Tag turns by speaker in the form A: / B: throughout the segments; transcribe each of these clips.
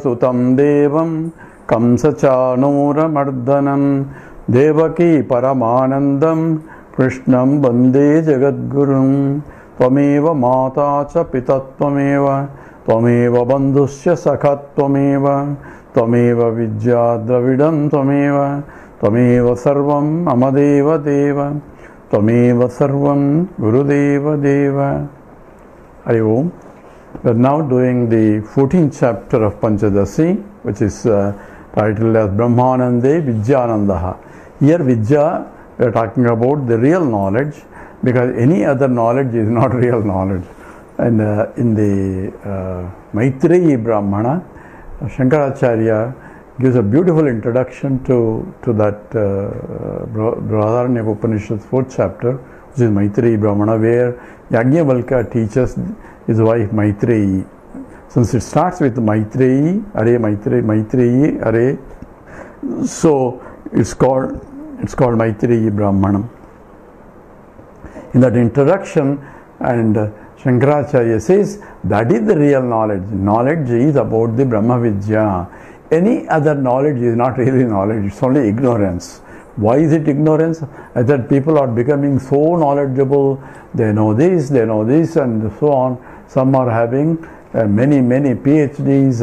A: सुतं देवं कंसचाणूरमर्दनं देवकी परमानन्दं कृष्णं वन्दे जगद्गुरुं त्वमेव माता च पिता त्वमेव त्वमेव बन्धुश्च सखा त्वमेव त्वमेव विद्या द्रविडं त्वमेव त्वमेव सर्वं मम देव देव त्वमेव सर्वं गुरुदेव देव। Hari Om. We are now doing the 14th chapter of Panchadasi, which is titled as Brahmanande Vidyanandaha. Here Vidya, we are talking about the real knowledge, because any other knowledge is not real knowledge. And in the Maitreyi Brahmana, Shankaracharya gives a beautiful introduction to that Brihadaranyaka Upanishad's 4th chapter, which is Maitreyi Brahmana, where Yajnavalkya teaches his wife Maitreyi. Since it starts with Maitreyi, Maitreyi, Are, so it's called Maitreyi Brahmanam. In that introduction, and Shankaracharya says that is the real knowledge. Knowledge is about the Brahma Vidya. Any other knowledge is not really knowledge, it's only ignorance. Why is it ignorance? I said people are becoming so knowledgeable, they know this, and so on. Some are having many PhDs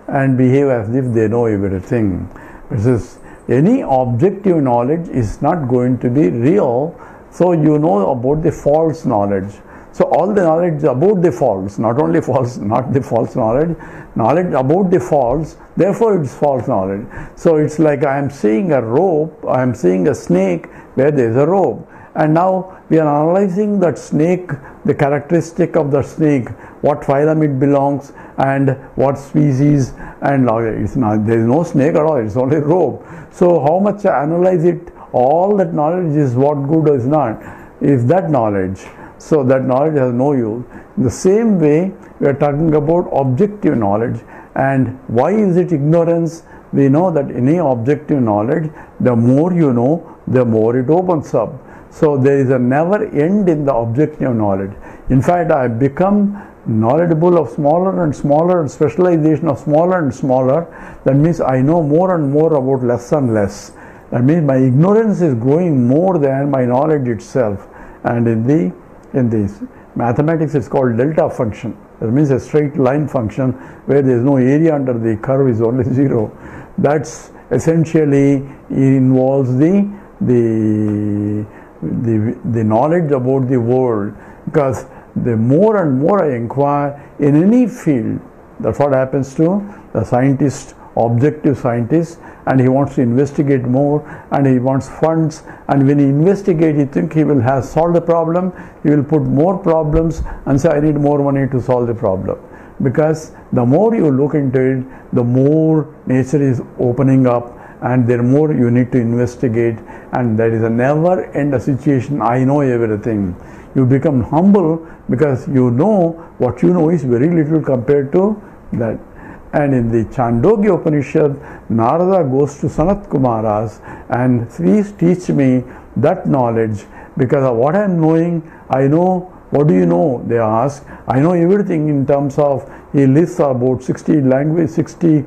A: and behave as if they know everything. Versus any objective knowledge is not going to be real, so you know about the false knowledge. So all the knowledge about the false, not only false, not the false knowledge about the false, therefore it's false knowledge. So it's like I am seeing a rope, I am seeing a snake where there is a rope. And now we are analyzing that snake, the characteristic of the snake, what phylum it belongs and what species, and it's not, there is no snake at all, it's only rope. So how much I analyze it, all that knowledge is what good or is not, if that knowledge. So that knowledge has no use. In the same way, we are talking about objective knowledge. And why is it ignorance? We know that any objective knowledge, the more you know, the more it opens up. So there is a never end in the objective knowledge. In fact, I have become knowledgeable of smaller and smaller, and specialization of smaller and smaller. That means I know more and more about less and less. That means my ignorance is growing more than my knowledge itself. And in this mathematics, it's called delta function. That means a straight line function where there is no area under the curve, is only 0. That's essentially involves the knowledge about the world, because the more and more I inquire in any field, that's what happens to the scientist, objective scientist, and he wants to investigate more, and he wants funds, and when he investigates, he thinks he will have solved the problem, he will put more problems and say I need more money to solve the problem. Because the more you look into it, the more nature is opening up, and the more you need to investigate, and there is a never end situation, I know everything. You become humble because you know what you know is very little compared to that. And in the Chandogya Upanishad, Narada goes to Sanat Kumaras and please teach me that knowledge, because of what I am knowing, I know. What do you know? They ask. I know everything in terms of, he lists about 60 language, 60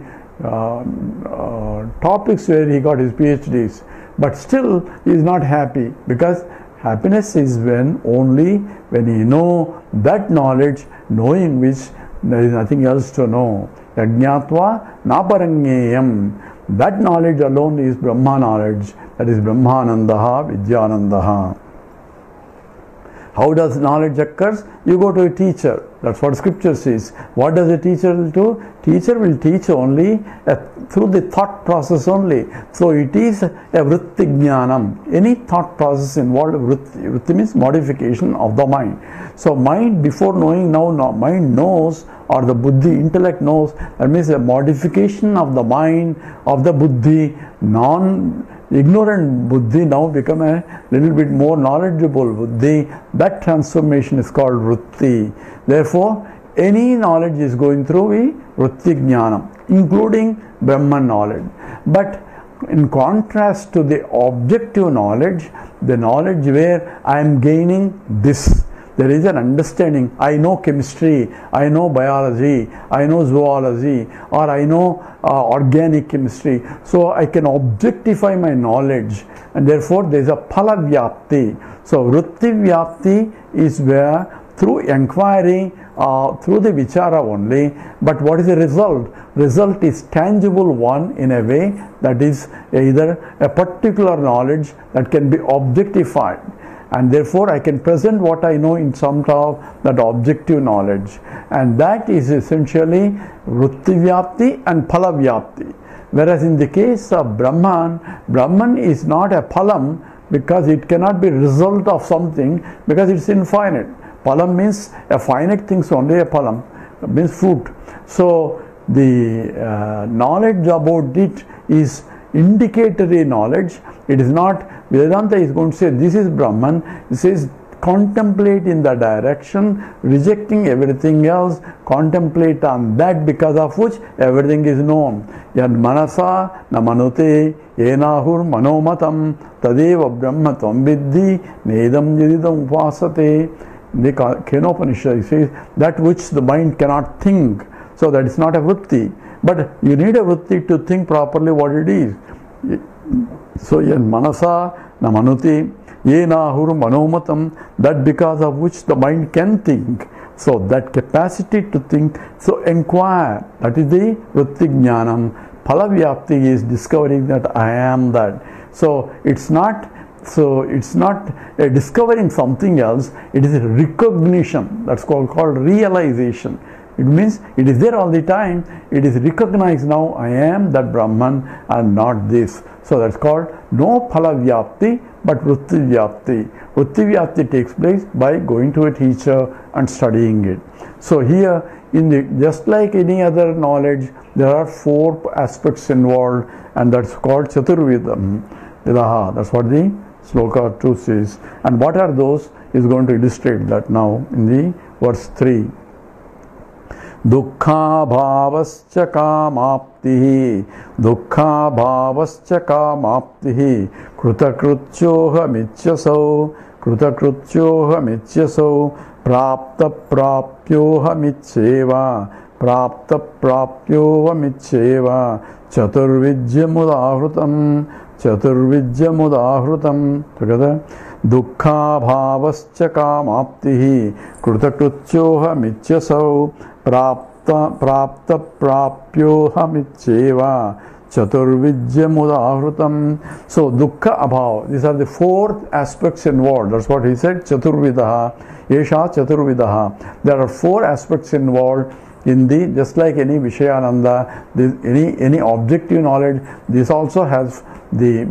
A: topics where he got his PhDs, but still he is not happy, because happiness is only when you know that knowledge, knowing which there is nothing else to know. Yajnatva naparanyeyam. That knowledge alone is Brahma knowledge, that is Brahmanandaha, Vidyanandaha. How does knowledge occurs? You go to a teacher. That's what scripture says. What does a teacher do? Teacher will teach only through the thought process only. So it is a vritti jnanam. Any thought process involved, vritti means modification of the mind. So mind, before knowing, now mind knows, or the buddhi, intellect knows. That means a modification of the mind, of the buddhi, ignorant buddhi now become a little bit more knowledgeable buddhi. That transformation is called vritti. Therefore, any knowledge is going through vritti jnanam, including Brahman knowledge. But in contrast to the objective knowledge, the knowledge where I am gaining this, there is an understanding. I know chemistry, I know biology, I know zoology, or I know organic chemistry. So I can objectify my knowledge, and therefore there is a phala vyapti. So vritti vyapti is where through inquiry, through the vichara only, but what is the result? Result is tangible one in a way that is either a particular knowledge that can be objectified, and therefore I can present what I know in some of that objective knowledge, and that is essentially vritti vyapti and phala vyapti. Whereas in the case of Brahman, Brahman is not a phalam because it cannot be result of something because it's infinite. Phalam means a finite thing, so only a phalam means fruit. So the knowledge about it is indicatory knowledge. It is not, Vedanta is going to say this is Brahman. It says contemplate in the direction, rejecting everything else, contemplate on that, because of which everything is known. Yad manasa na manute yenahur manomatam tadeva brahma tvam viddhi nedam yadidam upasate. The Kenopanishad says that which the mind cannot think, so that is not a vritti. But you need a vritti to think properly what it is. So yen manasa na manuti yenahur manomatam, that because of which the mind can think. So that capacity to think, so inquire, that is the vritti jnanam. Phala vyapti is discovering that I am that. So it's not discovering something else, it is a recognition. That's called realization. It means it is there all the time. It is recognized now, I am that Brahman and not this. So that's called no phala vyapti but vritti vyapti. Vritti vyapti takes place by going to a teacher and studying it. So here, just like any other knowledge, there are 4 aspects involved, and that's called chaturvidam. That's what the sloka 2 says. And what are those is going to illustrate that now in the verse 3. Dukkha bhavascha kamaptihi, dukkha bhavascha kamaptihi, krutakrutsyoha mityaso, krutakrutsyoha mityaso, prapta prapyoha mitsyeva, prapta prapyoha mitsyeva, chaturvijyamudahrutam, chaturvijyamudahrutam. Together. Dukkha bhavascha kamaptihi, krutakrutsyoha mityaso, prapta prapyoha mitsyeva, chaturvijyamudahrutam. So dukkha abhav, these are the 4 aspects involved. That's what he said, chaturvidaha, yesha chaturvidaha. There are 4 aspects involved in the, just like any Vishayananda, any objective knowledge, this also has the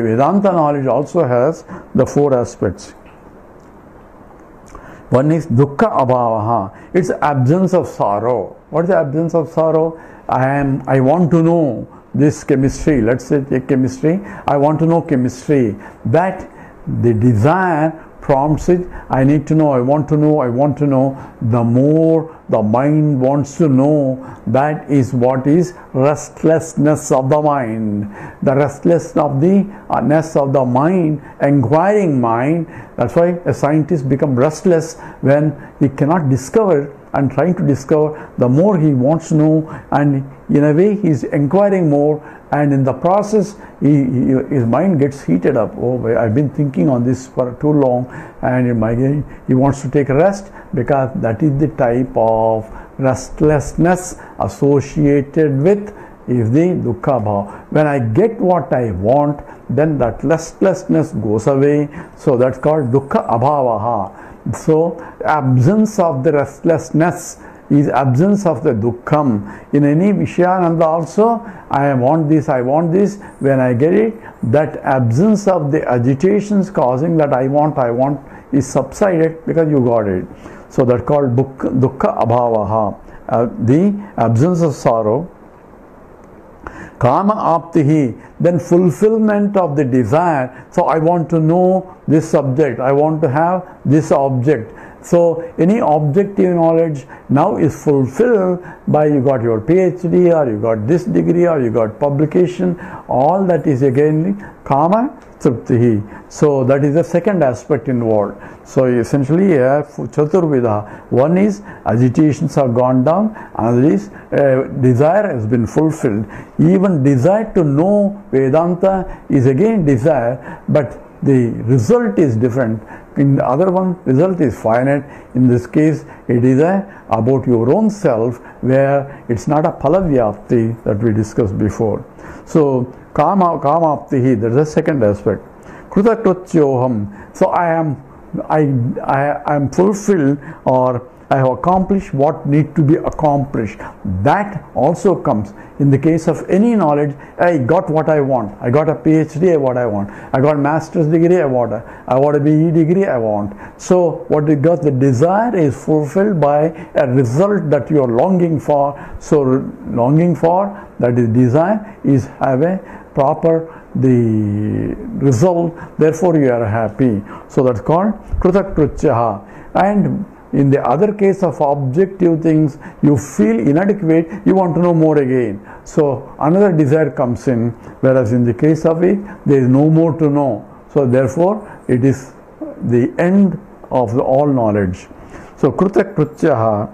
A: Vedanta knowledge also has the 4 aspects. One is dukkha abhavaha. It's absence of sorrow. What is the absence of sorrow? I want to know this chemistry. Let's say take chemistry. I want to know chemistry. That the desire prompts it. I need to know, I want to know, I want to know. The more the mind wants to know, that is what is restlessness of the mind. The restlessness of the mind, inquiring mind. That's why a scientist becomes restless when he cannot discover and trying to discover. The more he wants to know, and in a way he is inquiring more, and in the process his mind gets heated up. Oh, I've been thinking on this for too long, and he wants to take a rest, because that is the type of restlessness associated with is the dukkha bhava. When I get what I want, then that restlessness goes away. So that's called dukkha abhavaha. So absence of the restlessness is absence of the dukkham. In any Vishayananda also, I want this, I want this. When I get it, that absence of the agitations causing that I want is subsided because you got it. So that's called dukkha abhavaha, the absence of sorrow. Kama aptihi, then fulfillment of the desire. So I want to know this subject, I want to have this object. So any objective knowledge now is fulfilled by you got your PhD, or you got this degree, or you got publication. All that is again kama triptihi. So that is the second aspect involved. So essentially here chaturvidha. One is agitations have gone down, another is desire has been fulfilled. Even desire to know Vedanta is again desire, but the result is different. In the other one, result is finite. In this case, it is about your own self, where it's not a palavyapti that we discussed before. So kamaptihi, that is the second aspect. Krutakrityoham. So I am fulfilled, or I have accomplished what need to be accomplished. That also comes in the case of any knowledge. I got what I want. I got a PhD, what I want. I got master's degree, I want a BE degree, I want. So what you got, the desire is fulfilled by a result that you are longing for. So longing for, that is desire, is have a proper the result, therefore you are happy. So that's called Krutakrityaha. And in the other case of objective things, you feel inadequate, you want to know more again. So another desire comes in, whereas in the case of it, there is no more to know. So therefore, it is the end of all knowledge. So Krutakrityaha,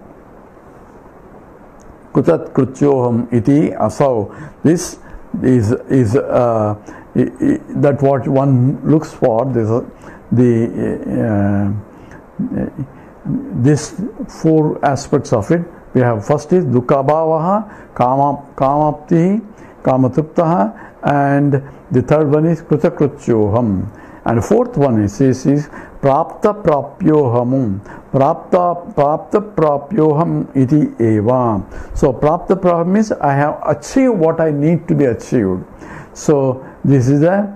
A: Krutakrityoham iti asau. This is that what one looks for. These four aspects of it. We have first is dukkhabhavaha, kamaptihi, kamatriptaha, and the third one is krutakrityoham. And the fourth one is prapta prapyohamum. Prapta prapyoham iti eva. So prapta prapyoham means I have achieved what I need to be achieved. So this is the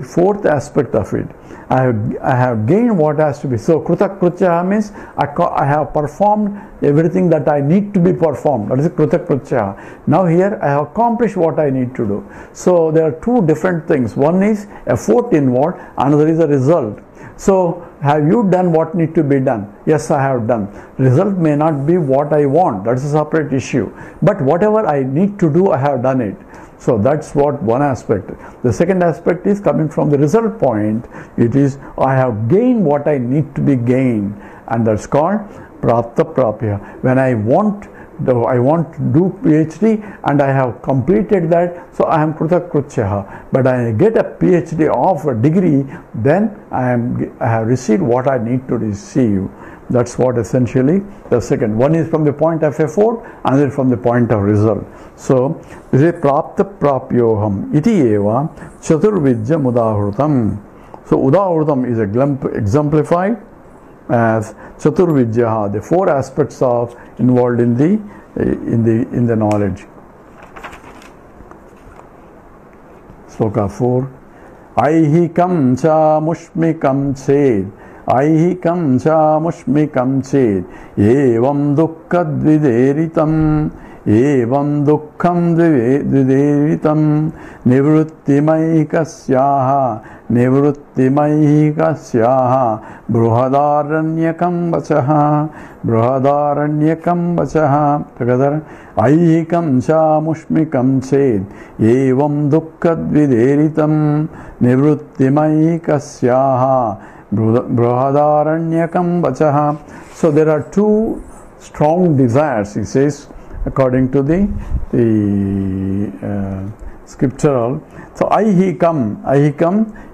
A: fourth aspect of it. I have gained what has to be. So Krutakrityaha means I have performed everything that I need to be performed. That is Krutakrityaha. Now here I have accomplished what I need to do. So there are two different things. One is effort involved, another is a result. So have you done what need to be done? Yes, I have done. Result may not be what I want. That's a separate issue. But whatever I need to do, I have done it. So that's what one aspect. The second aspect is coming from the result point. It is I have gained what I need to be gained, and that's called prapta prapya. When I want to do PhD and I have completed that, so I am Krutakrityaha. But I get a PhD of a degree, then I have received what I need to receive. That's what essentially the second. One is from the point of effort, another from the point of result. So this is prapta prapyoham iti eva chaturvidya mudahrutam. So udahrutam is exemplified as chaturvidya, the four aspects of involved in the knowledge. Sloka 4. Aihikam cha mushmikam ched. Aihikam cha mushmikam ched. Evam dukkadvideritam. Evam dukkham dvideritam. Nivrittimaikasyaha. Nivrittimaikasyaha. Bruhadaranyakam vachaha. Bruhadaranyakam vachaha. Together. Aihikam cha mushmikam ched. Evam dukkadvideritam. Nivrittimaikasyaha. Bruhadaranyakam vachaha. So there are two strong desires, he says, according to the scriptural. So Aihikam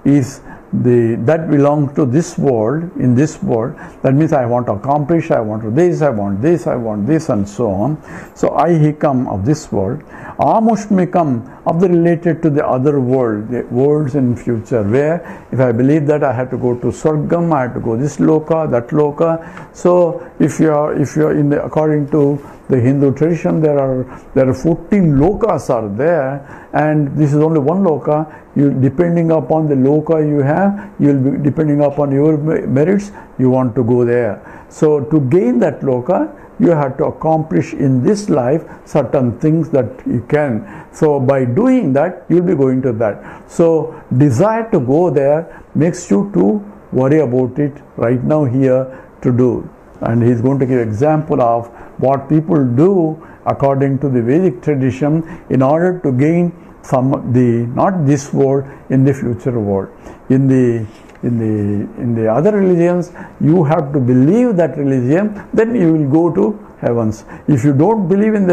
A: is that belongs to this world, in this world. That means I want to accomplish, I want to this, I want this, I want this, and so on. So Aihikam of this world. Amushmikam of the related to the other world, the worlds in future, where if I believe that I have to go to Swargam, I have to go this loka, that loka. So if you are in the, according to the Hindu tradition, there are 14 lokas are there, and this is only one loka. You, depending upon the loka you have, you will be depending upon your merits, you want to go there. So to gain that loka, you have to accomplish in this life certain things that you can. So by doing that, you will be going to that. So desire to go there makes you to worry about it right now here to do. And he is going to give example of what people do according to the Vedic tradition in order to gain not this world, in the future world. In the other religions, you have to believe that religion, then you will go to heavens. If you don't believe in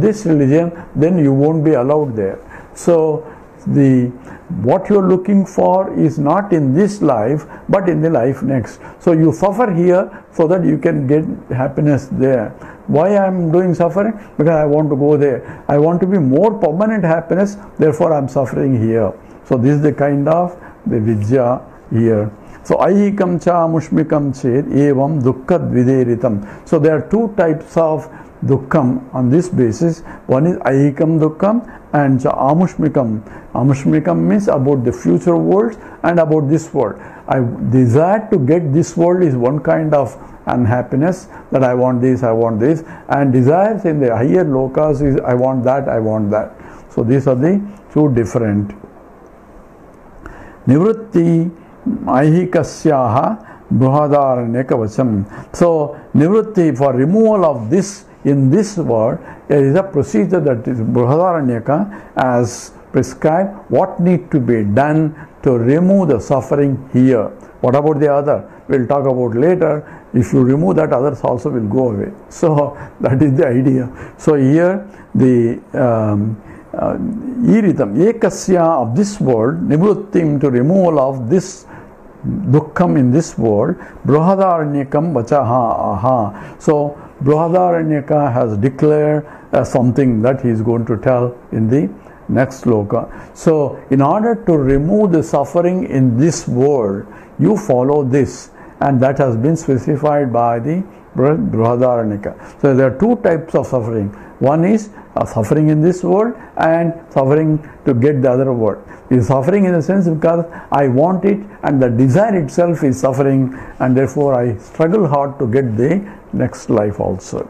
A: this religion, then you won't be allowed there. So what you are looking for is not in this life, but in the life next. So you suffer here so that you can get happiness there. Why I am doing suffering? Because I want to go there. I want to be more permanent happiness, therefore I am suffering here. So this is the kind of the vidya here. So ahikam cha mushmikam ched evam dukkha dvideritam. So there are two types of dukkham on this basis. One is ahikam dukkham and amushmikam. Amushmikam means about the future world and about this world. I desire to get this world is one kind of unhappiness, that I want this, and desires in the higher lokas is I want that. So these are the two different. Nivritti ahikasyaha bruhadaranyakavacham. So nivritti, for removal of this in this world, there is a procedure that is Brihadaranyaka as prescribed what need to be done to remove the suffering here. What about the other? We'll talk about later. If you remove that, others also will go away. So that is the idea. So here the iritam ekasya of this world, nivrittim, to removal of this dukkham in this world, Brihadaranyakam vachaha aha. So Brihadaranyaka has declared something that he is going to tell in the next sloka. So in order to remove the suffering in this world, you follow this, and that has been specified by the Brihadaranyaka. So there are two types of suffering. One is suffering in this world and suffering to get the other world. Is suffering in the sense because I want it, and the desire itself is suffering, and therefore I struggle hard to get the next life also.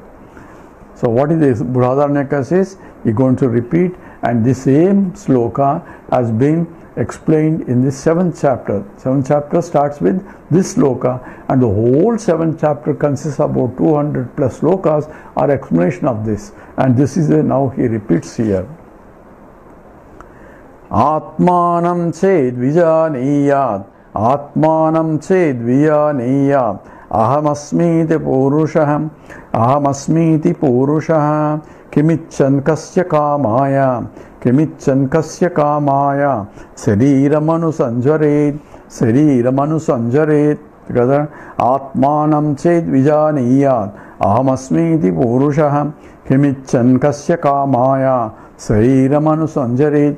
A: So what is this? Brihadaranyaka says, he is going to repeat, and the same sloka has been explained in the 7th chapter. 7th chapter starts with this sloka, and the whole 7th chapter consists of about 200 plus slokas are explanation of this, and this is now he repeats here. Atmanam ched vijaniyat, Atmanam ched vijaniyat, ahamasmiti purushah, kimichan kasya kamaya, Sariramanu sanjaret, together, Atmanam ched vijaniyat, ahamasmiti purushah, kimichan kasya kamaya, Sariramanu sanjaret.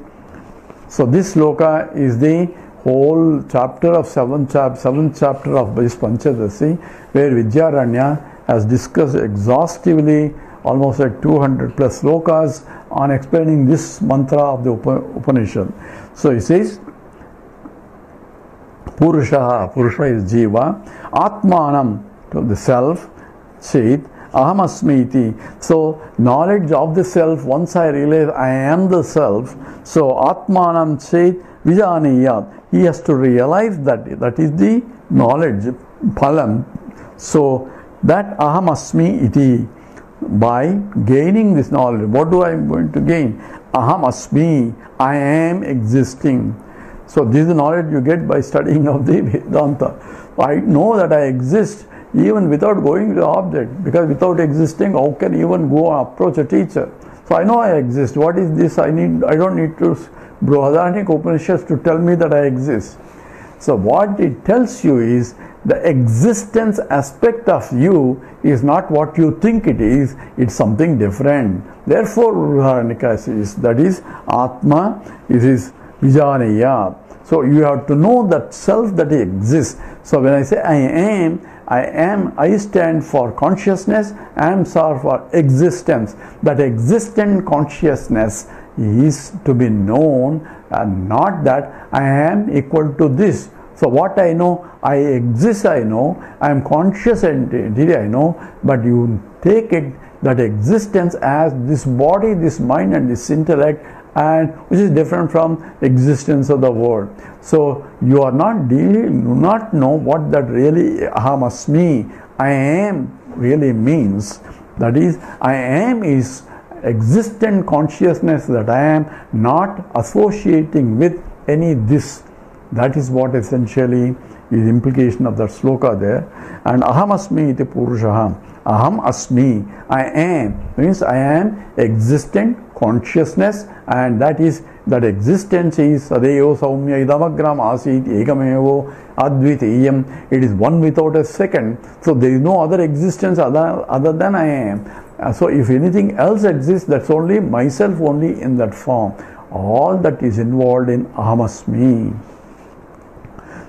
A: So this sloka is the whole chapter of 7th chapter of this Panchadasi, where Vidyaranya has discussed exhaustively almost like 200 plus slokas on explaining this mantra of the Upanishad. So he says, Purusha is Jiva, Atmanam, to the self, Chet, Ahamasmiti. So knowledge of the self, once I realize I am the self, so Atmanam Chet Vijaniyat, he has to realize that is the knowledge, Phalam. So that Ahamasmi iti, by gaining this knowledge, what do I am going to gain? Ahamasmi, I am existing. So this is the knowledge you get by studying of the Vedanta. I know that I exist even without going to the object, because without existing, how can even go and approach a teacher? So I know I exist. What is this? I don't need to Brihadaranyaka Upanishads to tell me that I exist. So what it tells you is the existence aspect of you is not what you think it is, it's something different. Therefore Brihadaranyaka says, that is Atma, it is Vijaniyat. So you have to know that self that exists. So when I say I stand for consciousness, I am for existence. That existent consciousness is to be known, and not that I am equal to this. So what I know, I exist, I know, I am conscious entity, I know, but you take it that existence as this body, this mind and this intellect and which is different from existence of the world. So you are not do not know what that really aham asmi, I am, really means. That is, I am is existent consciousness that I am, not associating with any this. That is what essentially is implication of that sloka there. And aham asmi iti purushaha. Aham asmi, I am, means I am existent consciousness, and that is, that existence is sadeyo saumya idamagram asit ekamevo advitiyam. It is one without a second. So there is no other existence other than I am. So if anything else exists, that's only myself, only in that form. All that is involved in aham asmi.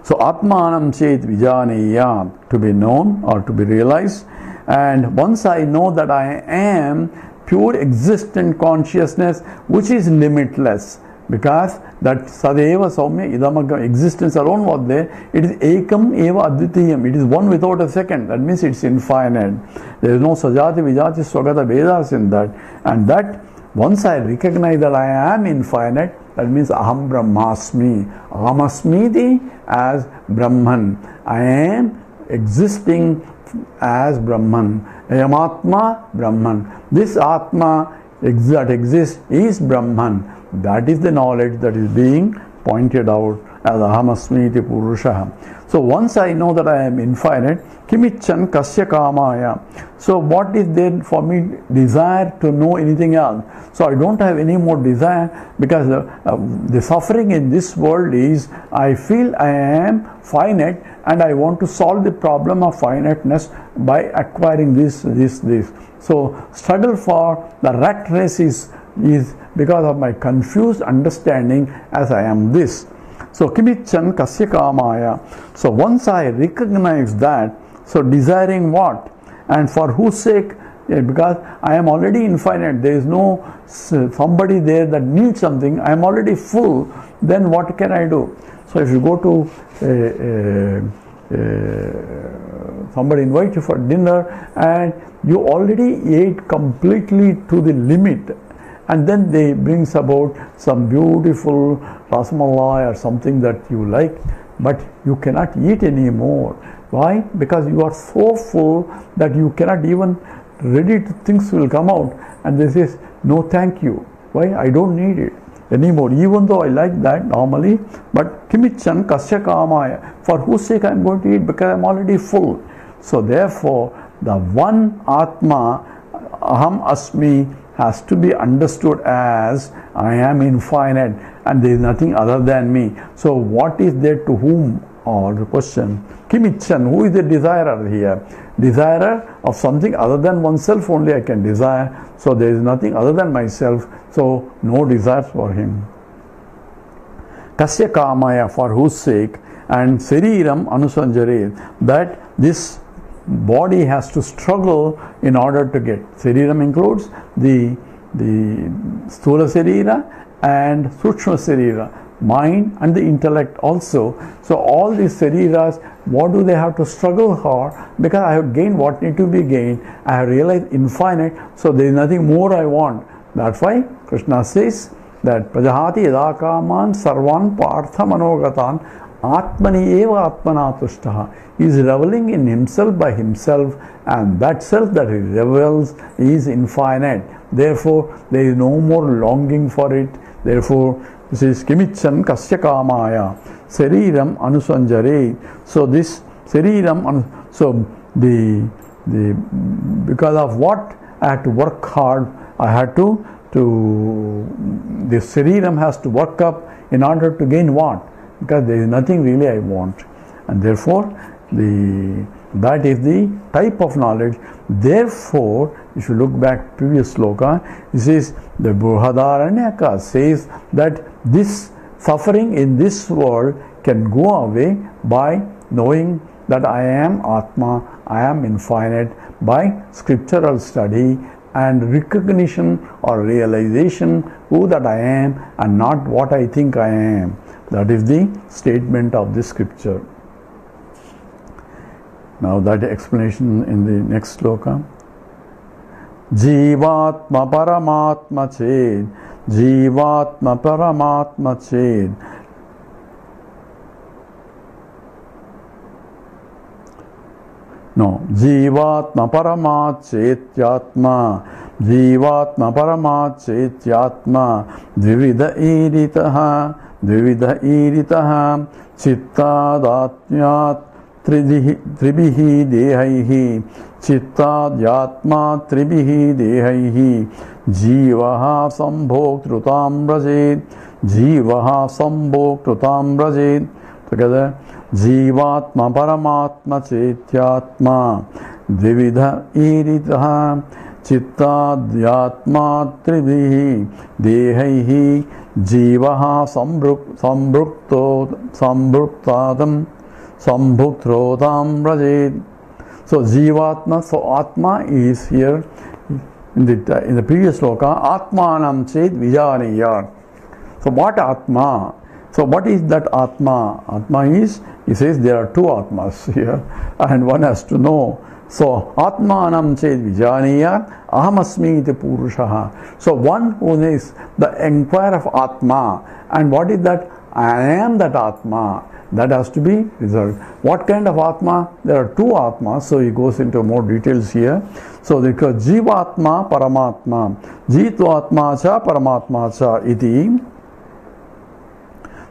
A: So atmanam chet vijaneyat, to be known or to be realized. And once I know that I am pure existent consciousness which is limitless, because that sadeva saumya idamaga existence alone was there, it is ekam eva advitiyam, it is one without a second. That means it's infinite. There is no sajati vijati swagata vedas in that. And that once I recognize that I am infinite, that means aham brahmasmi. Aham asmiti as Brahman. I am existing as Brahman. Ayamatma Brahman. This Atma that exists is Brahman. That is the knowledge that is being pointed out as aham asmi iti purushaha. So once I know that I am infinite, kimichan kasya kamaya. So what is there for me desire to know anything else? So I don't have any more desire, because the suffering in this world is I feel I am finite and I want to solve the problem of finiteness by acquiring this. So struggle for the rat race is because of my confused understanding as I am this. So kimichan kasya kamaya. So once I recognize that, so desiring what? And for whose sake? Because I am already infinite, there is no somebody there that needs something, I am already full, then what can I do? So if you go to somebody invite you for dinner and you already ate completely to the limit, and then they brings about some beautiful rasmalai or something that you like, but you cannot eat anymore. Why? Because you are so full that you cannot even ready to things will come out, and this is no thank you. Why? I don't need it anymore, even though I like that normally. But kimichan kasya kamaya, for whose sake I am going to eat? Because I am already full. So therefore the one Atma, aham asmi, has to be understood as I am infinite and there is nothing other than me. So what is there to whom? Or the question, kimichan, who is the desirer here? Desirer of something other than oneself only I can desire. So there is nothing other than myself. So no desires for him. Kasya kamaya, for whose sake, and sariram anusanjare, that this body has to struggle in order to get. Sariram includes the sthula sarira and sukshma sarira, mind and the intellect also. So all these sariras, what do they have to struggle for? Because I have gained what need to be gained. I have realized infinite, so there is nothing more I want. That's why Krishna says that Prajahati yadakaman sarvan partha manogatan atmani eva atmana tushtaha. He is reveling in himself by himself, and that self that he revels is infinite. Therefore there is no more longing for it. Therefore this is kimichan kasya kamaya sariram anusanjare. So this sariram, so the because of what I had to work hard, I had to the sariram has to work up in order to gain what? Because there is nothing really I want, and therefore that is the type of knowledge. Therefore, if you look back previous sloka, it says the Brihadaranyaka says that this suffering in this world can go away by knowing that I am Atma, I am infinite, by scriptural study and recognition or realization who that I am and not what I think I am. That is the statement of the scripture. Now that explanation in the next sloka. Jivatma paramatma ched Jivatma Paramatma Ched. No, Jivatma Paramat Chetyatma, Jivatma Paramat Chetyatma, Dvividha Iritaha, Dvividha Iritaha, Chittadatmyat Tribihi Dehaihi, Chittadyatma Tribihi Dehaihi, Jivaha Sambhokrutam Brajed, Jivaha Sambhokrutam Brajed. Together. Jivatma Paramatma Chetyatma Dvividha Iritaha Chittadhyatma Trivihi Dehaihi Jivaha Sambhuktrotam Rajed. So Jivatma, so Atma is here in the previous sloka, Atmanam Chet Vijaniyar. So what Atma? So what is that Atma? Atma is, he says there are two Atmas here and one has to know. So Atmanam Ched Vijaniya Ahamasmi iti Purushaha. So one who is the inquirer of Atma, and what is that? I am that Atma. That has to be resolved. What kind of Atma? There are two Atmas, so he goes into more details here. So because Jivatma Paramatma, Jitvatma cha Paramatma cha iti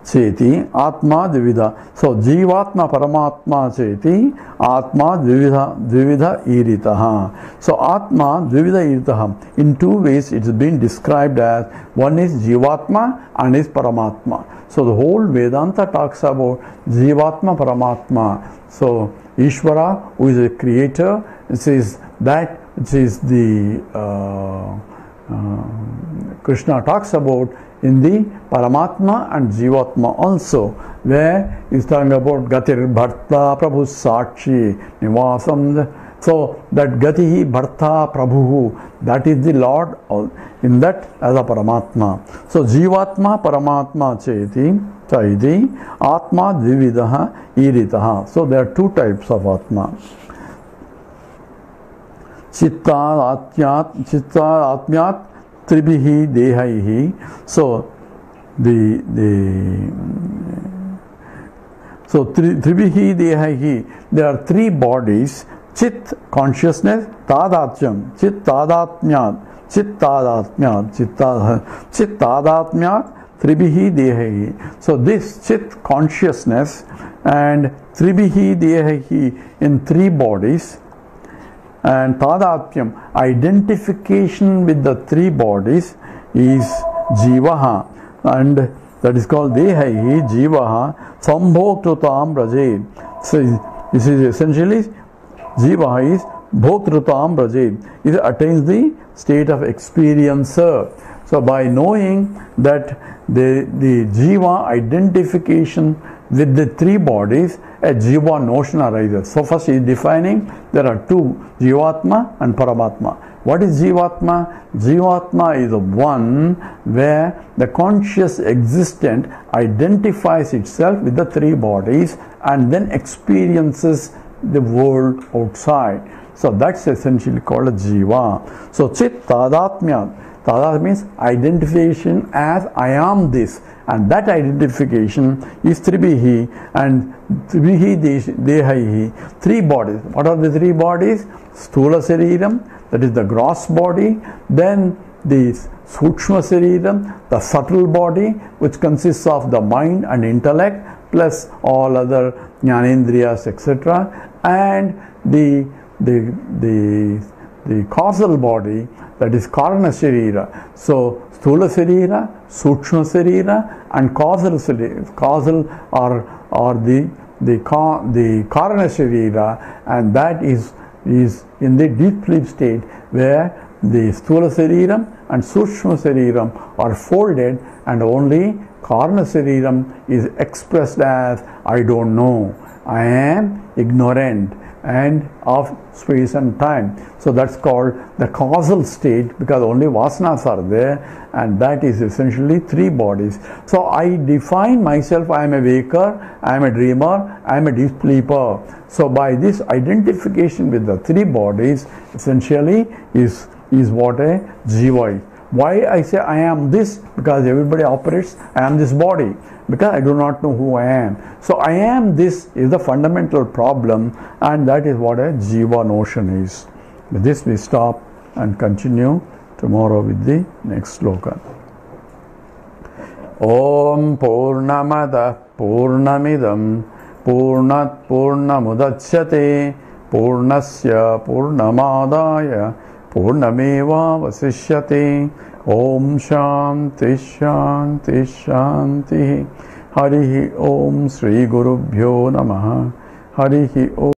A: Cheti Atma Dvividha. So Jivatma Paramatma Cheti Atma Dvividha Iritaha. So Atma Dvividha Iritaha. In two ways it is being described as, one is Jivatma and is Paramatma. So the whole Vedanta talks about Jivatma Paramatma. So Ishvara, who is a creator, says that which is the Krishna talks about in the Paramatma and Jivatma also, where he is talking about Gatir Bharta Prabhu Sakshi Nivasam. So that Gatihi Bharta Prabhu, that is the Lord in that as a Paramatma. So Jivatma Paramatma Cheti Chaiti Atma Dvividaha Iritaha. So there are two types of Atma. Chitta-atmyat tribihi dehaihi. So tribihi dehaihi, there are three bodies. Chit, consciousness, tadatyam, chit tadatmyat, tribihi dehaihi. So this chit, consciousness, and tribihi dehaihi, in three bodies, and tadatyam, identification with the three bodies, is jivaha, and that is called dehaihi jivaha sambhokrutam brajed. So this is essentially jivaha is bhokrutam brajed. It attains the state of experiencer. So by knowing that the jiva identification with the three bodies, a jiva notion arises. So first he is defining there are two, Jivatma and Paramatma. What is Jivatma? Jivatma is the one where the conscious existent identifies itself with the three bodies and then experiences the world outside. So that's essentially called a jiva. So chit tadatmya. Tadat means identification as I am this, and that identification is tribihi, and tribihi dehaihi, three bodies. What are the three bodies? Sthula Sariram, that is the gross body, then the Sukshma Sariram, the subtle body, which consists of the mind and intellect, plus all other Jnanendriyas, etc., and the causal body, that is Karana Sharira. So Sthula Sharira, Sukshma Sharira, and causal are the Karana Sharira, and that is in the deep sleep state where the Sthula Shariram and Sukshma Shariram are folded, and only Karana Shariram is expressed as I don't know, I am ignorant and of space and time. So that's called the causal state, because only vasanas are there, and that is essentially three bodies. So I define myself, I am a waker, I am a dreamer, I am a deep sleeper. So by this identification with the three bodies essentially is what a jiva is. Why I say I am this? Because everybody operates, I am this body. Because I do not know who I am. So I am this is the fundamental problem, and that is what a Jiva notion is. With this we stop and continue tomorrow with the next sloka. Om Purnamada Purnamidam Purnat Purnamudachyate Purnasya Purnamadaya Purnameva Vasishyate. Om Shanti Shanti Shanti. Harihi Om Sri Gurubhyo Namaha. Harihi Om.